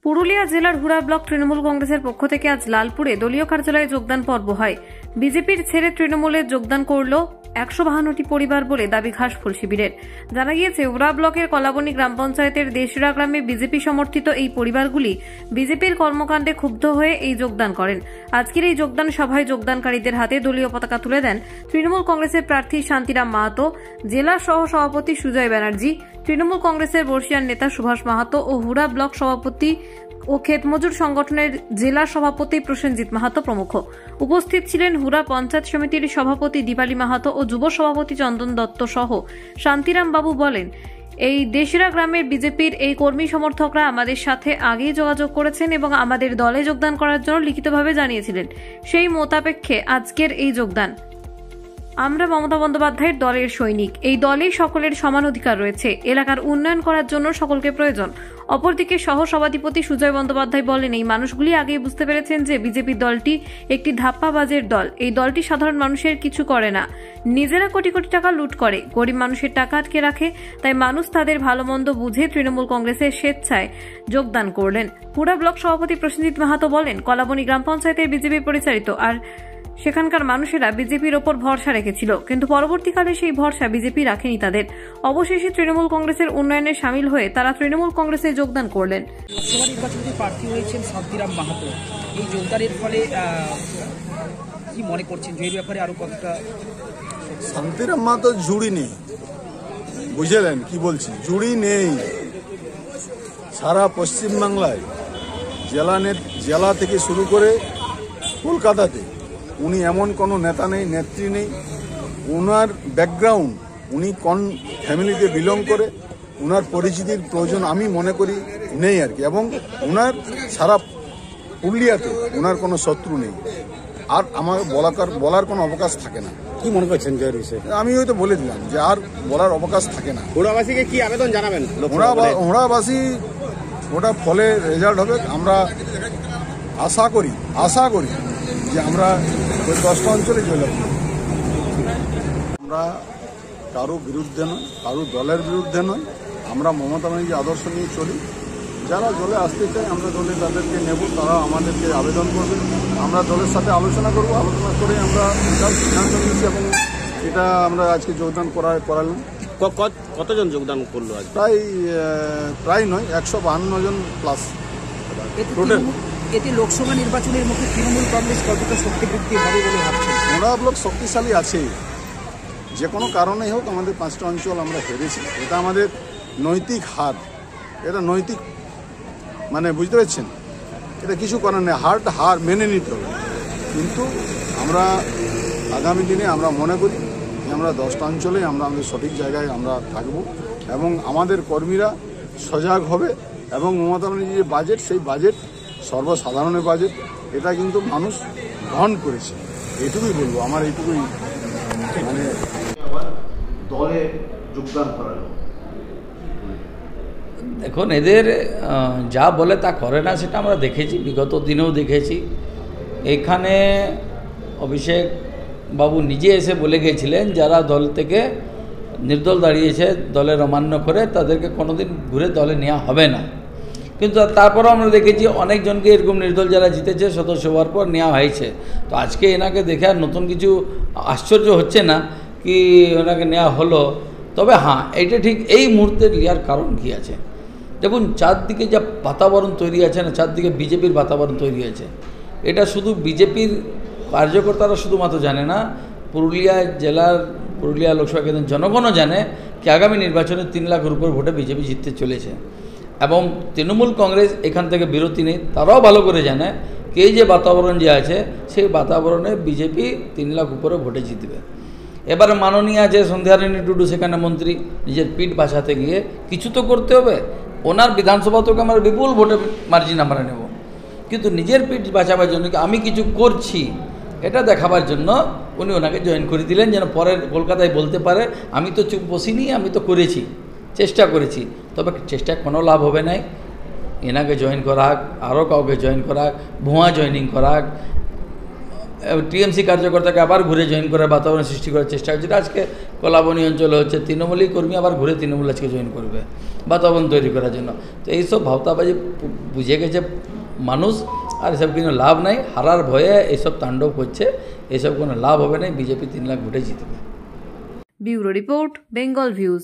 পুরুলিয়া জেলার হুড়া ব্লক তৃণমূল কংগ্রেসের পক্ষ থেকে আজ লালপুরে দলীয় কার্যালয়ে যোগদান পর্ব হয়। বিজেপির ছেড়ে তৃণমূলে যোগদান করল 152টি পরিবার বলে দাবি ঘাসফুল শিবিরের। জানা গিয়েছে, হুড়া ব্লকের কলাবনী গ্রাম পঞ্চায়েতের দেশরা গ্রামে বিজেপি সমর্থিত এই পরিবারগুলি বিজেপির কর্মকাণ্ডে ক্ষুব্ধ হয়ে এই যোগদান করেন। আজকের এই যোগদান সভায় যোগদানকারীদের হাতে দলীয় পতাকা তুলে দেন তৃণমূল কংগ্রেসের প্রার্থী শান্তিরাম মাহাতো, জেলা সহ সভাপতি সুজয় ব্যানার্জি, তৃণমূল কংগ্রেসের বর্ষিয়ান নেতা সুভাষ মাহাতো ও হুড়া ব্লক সভাপতি ও ক্ষেত মজুর সংগঠনের জেলা সভাপতি প্রসেনজিৎ মাহাতো প্রমুখ। উপস্থিত ছিলেন হুড়া পঞ্চায়েত সমিতির সভাপতি দীপালি মাহাতো ও যুব সভাপতি চন্দন দত্ত সহ। শান্তিরাম বাবু বলেন, এই দেশরা গ্রামের বিজেপির এই কর্মী সমর্থকরা আমাদের সাথে আগেই যোগাযোগ করেছেন এবং আমাদের দলে যোগদান করার জন্য লিখিতভাবে জানিয়েছিলেন। সেই মোতাবেক্ষে আজকের এই যোগদান। আমরা মমতা বন্দ্যোপাধ্যায়ের দলের সৈনিক। এই দলে সকলের সমান অধিকার রয়েছে। এলাকার উন্নয়ন করার জন্য সকলকে প্রয়োজন। অপরদিকে সহ সভাধিপতি সুজয় বন্দ্যোপাধ্যায় বলেন, এই মানুষগুলি আগেই বুঝতে পেরেছেন যে বিজেপি দলটি একটি ধাপ্পাবাজের দল। এই দলটি সাধারণ মানুষের কিছু করে না, নিজেরা কোটি কোটি টাকা লুট করে, গরিব মানুষের টাকা আটকে রাখে। তাই মানুষ তাদের ভালো মন্দ বুঝে তৃণমূল কংগ্রেসের স্বেচ্ছায় যোগদান করলেন। হুড়া ব্লক সভাপতি প্রসেনজিৎ মাহাতো বলেন, কলাবনী গ্রাম পঞ্চায়েতের বিজেপি পরিচালিত, আর সেখানকার মানুষেরা বিজেপির ওপর ভরসা রেখেছিল, কিন্তু পরবর্তীকালে সেই ভরসা বিজেপি রাখেনি তাদের। অবশেষে তৃণমূল কংগ্রেসের উন্নয়নে সামিল হয়ে তারা তৃণমূল কংগ্রেসে যোগদান করলেন। লোকসভা নির্বাচনে প্রার্থী হয়েছেন শান্তিরাম মাহাতো। এই যোগদানের ফলে কি মনে করছেন, যে ব্যাপারে আরো কতটা? শান্তিরাম মাহাতো জুড়ি নেই, বুঝলেন কি বলছি? জুড়ি নেই। সারা পশ্চিমবাংলায় জেলা থেকে শুরু করে কলকাতাতে উনি এমন কোনো নেতা নেই, নেত্রী নেই। ওনার ব্যাকগ্রাউন্ড, উনি কোন ফ্যামিলিতে বিলং করে, ওনার পরিচিতির প্রয়োজন আমি মনে করি নেই আর কি। এবং ওনার সারা পুরুলিয়াতে ওনার কোনো শত্রু নেই। আর আমার বলার কোনো অবকাশ থাকে না। কি মনে করছেন জয়ের বিষয়ে? আমি হয়তো বলে দিলাম যে আর বলার অবকাশ থাকে না। হুড়াবাসীকে কি আবেদন জানাবেন? হুড়াবাসী ওটা ফলে রেজাল্ট হবে। আমরা আশা করি যে আমরা ওই 10টা অঞ্চলে জয়লাভ করব। আমরা কারো বিরুদ্ধে নয়, কারো দলের বিরুদ্ধে নয়। আমরা মমতা ব্যানার্জি আদর্শ নিয়ে চলি। যারা দলে আসতে চায় আমরা দলে তাদেরকে নেব, তারা আমাদেরকে আবেদন করবে। আমরা দলের সাথে আলোচনা করব, আলোচনা করে আমরা এটার সিদ্ধান্ত নিয়েছি এবং এটা আমরা আজকে যোগদান করালাম। কতজন যোগদান করলো আজ? প্রায় নয়, 152 জন প্লাস টোটাল। এতে লোকসভা নির্বাচনের মুখে তৃণমূল কংগ্রেস কতটা শক্তি বৃদ্ধি হবে বলে ভাবছেন? হুড়া ব্লক শক্তিশালী আছে। যে কোনো কারণেই হোক আমাদের 5টা অঞ্চল আমরা হেরেছি। এটা আমাদের নৈতিক হার, এটা নৈতিক মানে বুঝতে পারছেন, এটা কিছু করার নেই। হার মেনে নিতে হবে। কিন্তু আমরা আগামী দিনে আমরা মনে করি যে আমরা 10টা অঞ্চলে আমরা আমাদের সঠিক জায়গায় আমরা থাকব এবং আমাদের কর্মীরা সজাগ হবে। এবং মমতা ব্যানার্জি যে বাজেট, সেই বাজেট সর্বসাধারণের বাজেট, এটা কিন্তু মানুষ গ্রহণ করেছে। এইটুকুই বলবো, আমার এইটুকুই মানে দলে যোগদান করালো। দেখুন, এদের যা বলে তা করে না, সেটা আমরা দেখেছি, বিগত দিনেও দেখেছি। এখানে অভিষেক বাবু নিজে এসে বলে গিয়েছিলেন, যারা দল থেকে নির্দল দাঁড়িয়েছে, দলের অমান্য করে, তাদেরকে কোনোদিন ঘুরে দলে নেওয়া হবে না। কিন্তু তারপরেও আমরা দেখেছি অনেকজনকে এরকম নির্দল যারা জিতেছে সদস্য হওয়ার পর নেওয়া হয়েছে। তো আজকে এনাকে দেখে আর নতুন কিছু আশ্চর্য হচ্ছে না কি ওনাকে নেওয়া হলো। তবে হ্যাঁ, এটা ঠিক এই মুহূর্তে নেওয়ার কারণ কী আছে? দেখুন, চারদিকে যা বাতাবরণ তৈরি আছে না, চারদিকে বিজেপির বাতাবরণ তৈরি আছে। এটা শুধু বিজেপির কার্যকর্তারা শুধুমাত্র জানে না, পুরুলিয়া লোকসভা কেন্দ্রের জনগণও জানে কি আগামী নির্বাচনে 3 লাখের উপর ভোটে বিজেপি জিততে চলেছে। এবং তৃণমূল কংগ্রেস এখান থেকে বিরতি নেই, তারাও ভালো করে জানে কি এই যে বাতাবরণ যে আছে, সেই বাতাবরণে বিজেপি 3 লাখ উপরে ভোটে জিতবে। এবারে মাননীয় আছে সন্ধ্যারানী টুডু, সেখানে মন্ত্রী, নিজের পিঠ বাঁচাতে গিয়ে কিছু তো করতে হবে। ওনার বিধানসভা থেকে আমরা বিপুল ভোটে মার্জিন আমরা নেব, কিন্তু নিজের পিঠ বাঁচাবার জন্য আমি কিছু করছি এটা দেখাবার জন্য উনি ওনাকে জয়েন করে দিলেন, যেন পরে কলকাতায় বলতে পারে আমি তো চুপ বসিনি, আমি তো করেছি, চেষ্টা করেছি। তবে চেষ্টায় কোনো লাভ হবে নাই। এনাকে জয়েন করাক, আরও কাউকে জয়েন করাক, ভুয়া জয়েনিং করাক, টিএমসি কার্যকর্তাকে আবার ঘুরে জয়েন করার বাতাবরণ সৃষ্টি করার চেষ্টা হচ্ছে। আজকে কলাবনী অঞ্চলে হচ্ছে তৃণমূলী কর্মী আবার ঘুরে তৃণমূল আজকে জয়েন করবে বাতাবরণ তৈরি করার জন্য। তো এইসব ভাবতাবাজি বুঝে গেছে মানুষ, আর এসব কোনো লাভ নাই। হারার ভয়ে এইসব তাণ্ডব করছে, এসব কোনো লাভ হবে না। বিজেপি 3 লাখ ভোটে জিতবে। Bureau report, Bengal views.